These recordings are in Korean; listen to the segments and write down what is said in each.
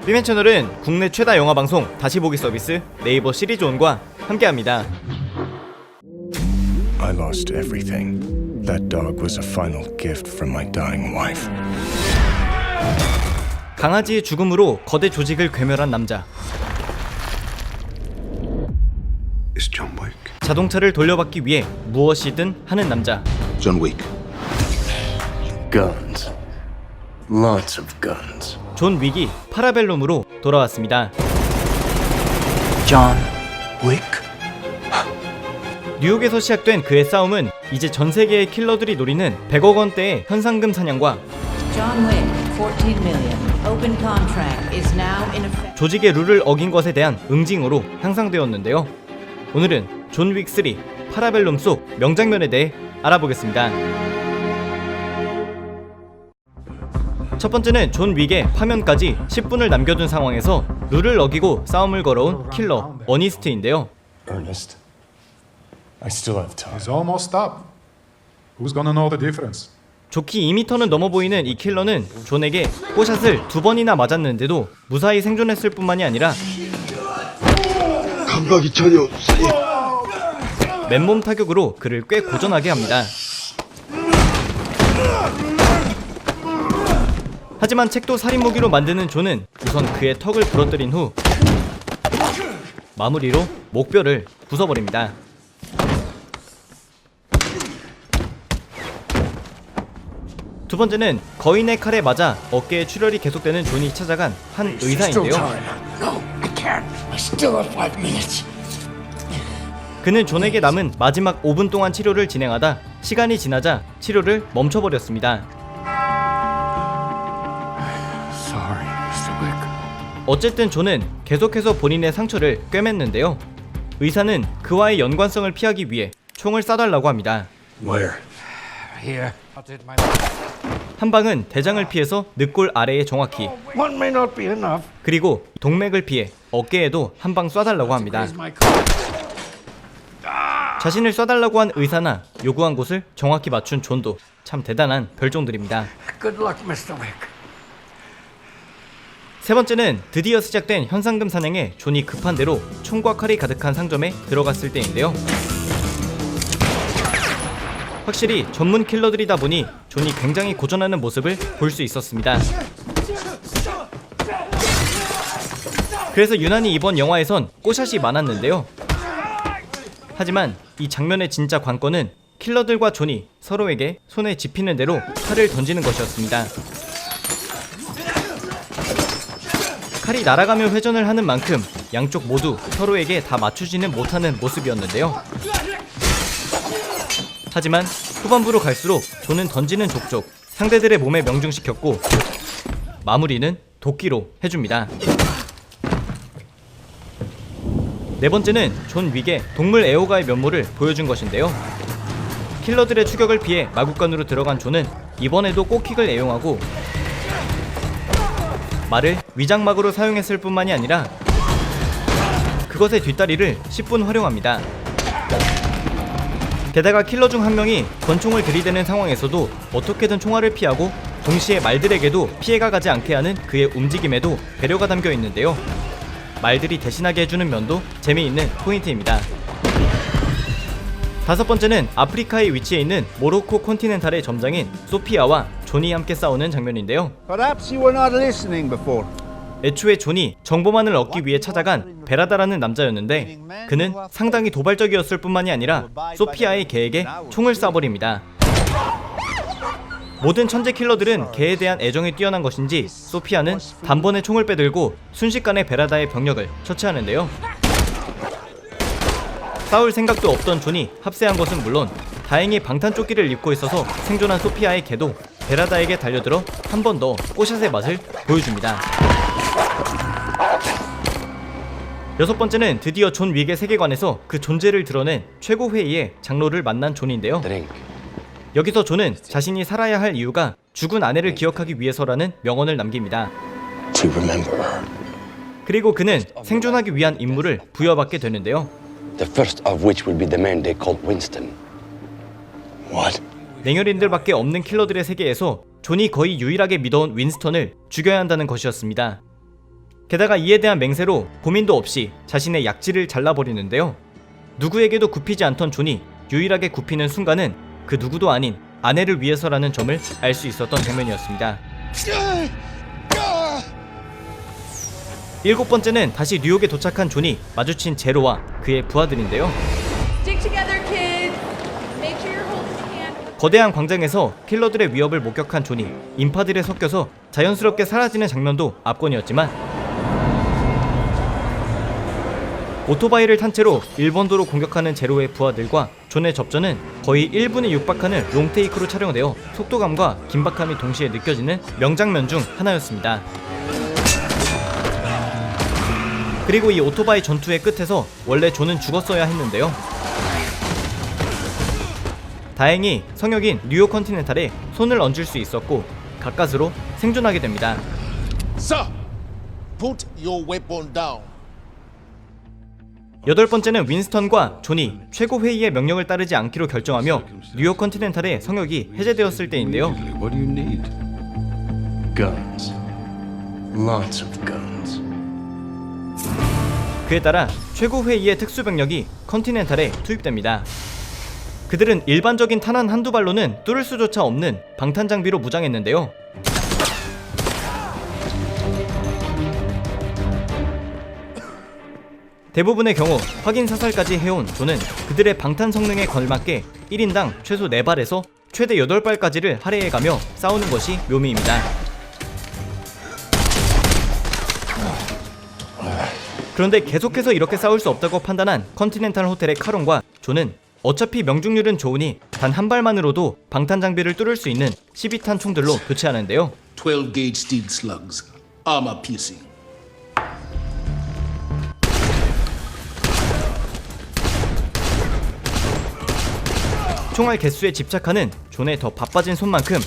B맨 채널은 국내 최다 영화 방송 다시 보기 서비스 네이버 시리즈온과 함께합니다. I lost everything. That dog was a final gift from my dying wife. 강아지의 죽음으로 거대 조직을 괴멸한 남자. It's John Wick. 자동차를 돌려받기 위해 무엇이든 하는 남자. John Wick. Guns. Lots of guns. 존 윅이 파라벨룸으로 돌아왔습니다. John Wick? 뉴욕에서 시작된 그의 싸움은 이제 전 세계의 킬러들이 노리는 100억 원대의 현상금 사냥과 John Wick, 14 million. Open contract is now in effect. 조직의 룰을 어긴 것에 대한 응징으로 향상되었는데요. 오늘은 존 윅 3 파라벨룸 속 명장면에 대해 알아보겠습니다. 첫 번째는 존 윅의 파면까지 10분을 남겨둔 상황에서 룰을 어기고 싸움을 걸어온 킬러 어니스트인데요. Ernest. I still have time. It's almost up. Who's gonna know the difference? 좋기 2m는 넘어 보이는 이 킬러는 존에게 뽀샷을 2번이나 맞았는데도 무사히 생존했을 뿐만이 아니라 감각이 전혀 없으니. 맨몸 타격으로 그를 꽤 고전하게 합니다. 하지만 책도 살인 무기로 만드는 존은 우선 그의 턱을 부러뜨린 후 마무리로 목뼈를 부숴버립니다. 두 번째는 거인의 칼에 맞아 어깨에 출혈이 계속되는 존이 찾아간 한 의사인데요. No, I can't. I still have 5 minutes. 그는 존에게 남은 마지막 5분 동안 치료를 진행하다 시간이 지나자 치료를 멈춰버렸습니다. Sorry, Mr. Wick. 어쨌든 존은 계속해서 본인의 상처를 꿰맸는데요. 의사는 그와의 연관성을 피하기 위해 총을 쏴달라고 합니다. Where? Here. 한 방은 대장을 피해서 늑골 아래에 정확히, One may not be enough. 그리고 동맥을 피해 어깨에도 한 방 쏴달라고 합니다. Here's my car. 자신을 쏴달라고 한 의사나 요구한 곳을 정확히 맞춘 존도 참 대단한 별종들입니다. Good luck, Mr. Wick. 세 번째는 드디어 시작된 현상금 사냥에 존이 급한 대로 총과 칼이 가득한 상점에 들어갔을 때인데요. 확실히 전문 킬러들이다 보니 존이 굉장히 고전하는 모습을 볼 수 있었습니다. 그래서 유난히 이번 영화에선 꼬샷이 많았는데요. 하지만 이 장면의 진짜 관건은 킬러들과 존이 서로에게 손에 집히는 대로 칼을 던지는 것이었습니다. 칼이 날아가며 회전을 하는 만큼 양쪽 모두 서로에게 다 맞추지는 못하는 모습이었는데요. 하지만 후반부로 갈수록 존은 던지는 족족 상대들의 몸에 명중시켰고 마무리는 도끼로 해줍니다. 네 번째는 존 윅의 동물 애호가의 면모를 보여준 것인데요. 킬러들의 추격을 피해 마구간으로 들어간 존은 이번에도 꼬킥을 애용하고 말을 위장막으로 사용했을 뿐만이 아니라 그것의 뒷다리를 10분 활용합니다. 게다가 킬러 중 한 명이 권총을 들이대는 상황에서도 어떻게든 총알을 피하고 동시에 말들에게도 피해가 가지 않게 하는 그의 움직임에도 배려가 담겨 있는데요. 말들이 대신하게 해주는 면도 재미있는 포인트입니다. 다섯 번째는 아프리카에 위치해 있는 모로코 컨티넨탈의 점장인 소피아와 존이 함께 싸우는 장면인데요. Perhaps you were not listening before. 애초에 존이 정보만을 얻기 위해 찾아간 베라다라는 남자였는데 그는 상당히 도발적이었을 뿐만이 아니라 소피아의 개에게 총을 쏴버립니다. 모든 천재 킬러들은 개에 대한 애정이 뛰어난 것인지 소피아는 단번에 총을 빼들고 순식간에 베라다의 병력을 처치하는데요. 싸울 생각도 없던 존이 합세한 것은 물론 다행히 방탄조끼를 입고 있어서 생존한 소피아의 개도 베라다에게 달려들어 한 번 더 꼬샷의 맛을 보여줍니다. 여섯 번째는 드디어 존 윅의 세계관에서 그 존재를 드러낸 최고 회의의 장로를 만난 존인데요. 여기서 존은 자신이 살아야 할 이유가 죽은 아내를 기억하기 위해서라는 명언을 남깁니다. To remember her. 그리고 그는 생존하기 위한 임무를 부여받게 되는데요. The first of which will be the man they called Winston. What? 냉혈인들밖에 없는 킬러들의 세계에서 존이 거의 유일하게 믿어온 윈스턴을 죽여야 한다는 것이었습니다. 게다가 이에 대한 맹세로 고민도 없이 자신의 약지를 잘라버리는데요. 누구에게도 굽히지 않던 존이 유일하게 굽히는 순간은 그 누구도 아닌 아내를 위해서라는 점을 알 수 있었던 장면이었습니다. 7번째는 다시 뉴욕에 도착한 존이 마주친 제로와 그의 부하들인데요. Stick together, kids. Make sure you're holding hand. 거대한 광장에서 킬러들의 위협을 목격한 존이 인파들에 섞여서 자연스럽게 사라지는 장면도 압권이었지만 오토바이를 탄 채로 일본도로 공격하는 제로의 부하들과 존의 접전은 거의 1분에 육박하는 롱테이크로 촬영되어 속도감과 긴박함이 동시에 느껴지는 명장면 중 하나였습니다. 그리고 이 오토바이 전투의 끝에서 원래 존은 죽었어야 했는데요. 다행히 성역인 뉴욕 컨티넨탈에 손을 얹을 수 있었고 가까스로 생존하게 됩니다. Sir, put your weapon down. 8번째는 윈스턴과 존이 최고회의의 명령을 따르지 않기로 결정하며 뉴욕 컨티넨탈의 성역이 해제되었을 때인데요. What do you need? Guns. Lots of guns. 그에 따라 최고회의의 특수병력이 컨티넨탈에 투입됩니다. 그들은 일반적인 탄환 한두 발로는 뚫을 수조차 없는 방탄장비로 무장했는데요. 대부분의 경우 확인 사살까지 해온 존은 그들의 방탄 성능에 걸맞게 1인당 최소 4발에서 최대 8발까지를 할애해가며 싸우는 것이 묘미입니다. 그런데 계속해서 이렇게 싸울 수 없다고 판단한 컨티넨탈 호텔의 카론과 존은 어차피 명중률은 좋으니 단 한 발만으로도 방탄 장비를 뚫을 수 있는 12탄 총들로 교체하는데요. 12-gauge steel slugs. Armor piercing. 총알 개수에 집착하는 존의 더 바빠진 손만큼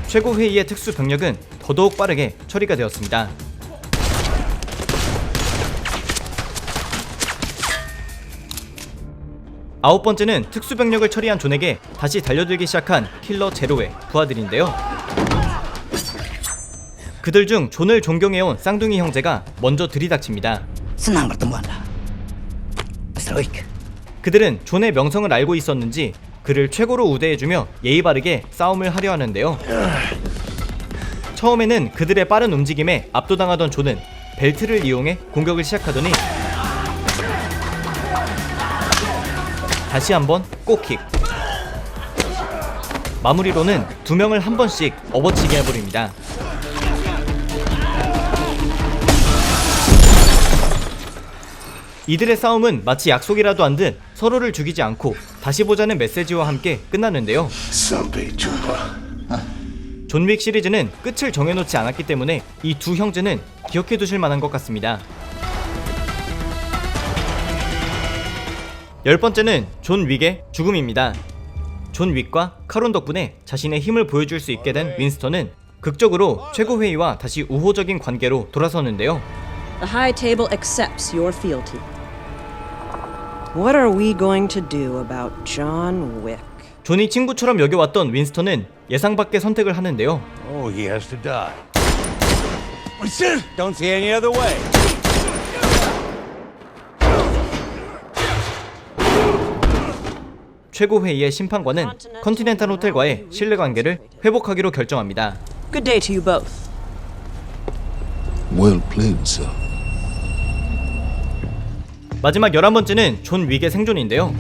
최고회의의 특수 병력은 더더욱 빠르게 처리가 되었습니다. 9번째는 특수병력을 처리한 존에게 다시 달려들기 시작한 킬러 제로의 부하들인데요. 그들 중 존을 존경해온 쌍둥이 형제가 먼저 들이닥칩니다. Senang bertemu Anda. Mr. Wick. 그들은 존의 명성을 알고 있었는지 그를 최고로 우대해주며 예의 바르게 싸움을 하려 하는데요. 처음에는 그들의 빠른 움직임에 압도당하던 존은 벨트를 이용해 공격을 시작하더니 다시 한번 꼬킥, 마무리로는 2명을 한 번씩 업어치게 해버립니다. 이들의 싸움은 마치 약속이라도 한 듯 서로를 죽이지 않고 다시 보자는 메시지와 함께 끝나는데요. 존 윅 시리즈는 끝을 정해놓지 않았기 때문에 이 두 형제는 기억해두실 만한 것 같습니다. 10번째는 존 윅의 죽음입니다. 존 윅과 카론 덕분에 자신의 힘을 보여줄 수 있게 된 윈스턴은 극적으로 최고회의와 다시 우호적인 관계로 돌아서는데요. The High Table accepts your fealty. What are we going to do about John Wick? 존이 친구처럼 여겨왔던 윈스턴은 예상 밖의 선택을 하는데요. Oh, he has to die. Don't see any other way. 최고회의의 심판관은 컨티넨탈 호텔과의 신뢰관계를 회복하기로 결정합니다. Good day to you both. Well played, sir. 마지막 11번째는 존 윅의 생존인데요.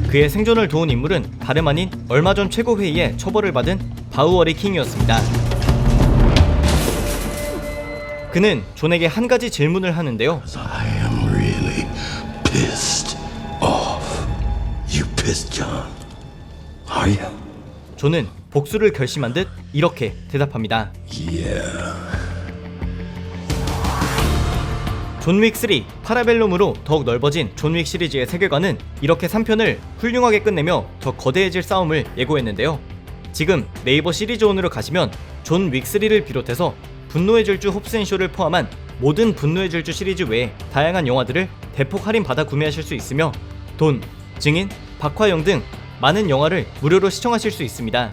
그의 생존을 도운 인물은 다름 아닌 얼마 전 최고회의에 처벌을 받은 바우어리 킹이었습니다. 그는 존에게 한 가지 질문을 하는데요. I am really pissed off. You pissed John? Are you? 존은 복수를 결심한 듯 이렇게 대답합니다. Yeah. 존 윅 3 파라벨룸으로 더욱 넓어진 존 윅 시리즈의 세계관은 이렇게 3편을 훌륭하게 끝내며 더 거대해질 싸움을 예고했는데요. 지금 네이버 시리즈온으로 가시면 존 윅 3를 비롯해서 분노의 질주 홉스앤쇼를 포함한 모든 분노의 질주 시리즈 외에 다양한 영화들을 대폭 할인 받아 구매하실 수 있으며 돈, 증인, 박화영 등 많은 영화를 무료로 시청하실 수 있습니다.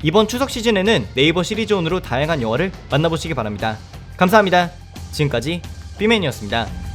이번 추석 시즌에는 네이버 시리즈온으로 다양한 영화를 만나보시기 바랍니다. 감사합니다. 지금까지 B맨이었습니다.